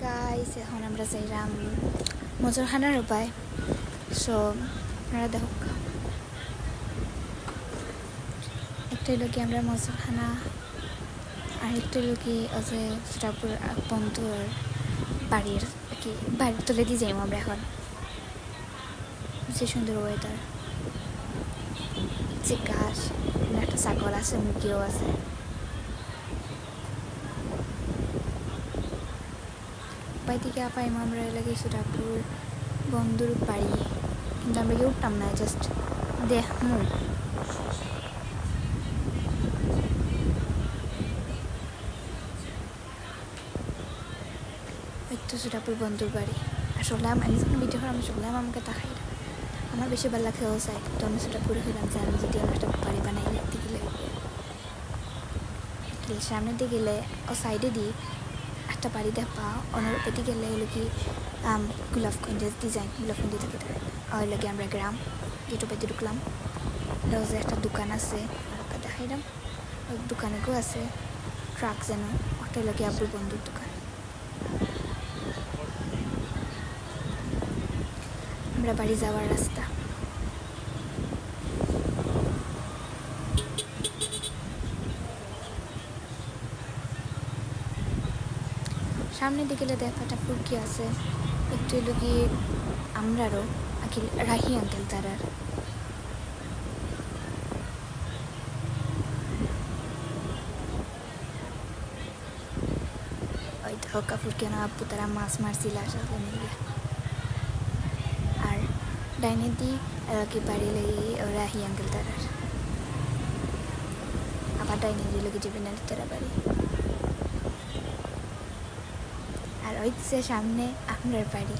Guys এখন আমরা যাইলাম মজরখানার উপায়। সো আপনারা দেখো, একটা হলো কি আমরা মজরখানা, আরেকটা হলো কি যে সুরাপুর বন্ধুর বাড়ির কি বাড়ির তুলে দিয়ে যাইম আমরা এখন। যে সুন্দর ওয়েদার, যে গাছ, একটা ছাগল আছে, মুরগিও আছে। উপায় থেকে পাইম আমরা এলাকায় সুরাপুর বন্ধুর বাড়ি, কিন্তু আমরা কেউ উঠতাম না, জাস্ট দেখমু। তো সুরাপুর বন্ধুর বাড়ি আসলে আমি যখন ভিডিও করে আমি শুনলাম আমাকে তাকাই না, আমার বেশি ভালো লাগছে ও সাইড। তো আমি সেটা পুরো হইলাম যে আমি যদি আমার একটা বাড়ি বানাই দেখতে গেলে সামনে দিয়ে গেলে ও সাইডে দিয়ে একটা বাড়ি দেখা অন্য পেতে গেলে হলো কি গোলাপগঞ্জ ডিজাইন গোলাপগঞ্জ থেকে ওই লাগে আমরা গ্রাম গেটো পেতে ঢুকলাম। রোজে একটা দোকান আছে দেখাইলাম, ওই দোকানেও আছে ট্রাক যেন, ওটা লাগে আব্বুর বন্ধুর দোকান। আমরা বাড়ি যাওয়ার রাস্তা, সামনে দিকে গেলে দেখাটা ফুরকি আছে একটু হলো কি আমরারও আখিল রাহি আঙ্কেল তারার। ওই ধোকা ফুরকি না আব্বু তারা মাছ মারছিল আসলে মিলিয়ে। আর ডাইনে দি কি বাড়ি লেগে রাহি আঙ্কেল তারার, আবার ডাইনে দিয়ে লোকে যাবে না তারা বাড়ি। আর ওই যে সামনে আপনার বাড়ি।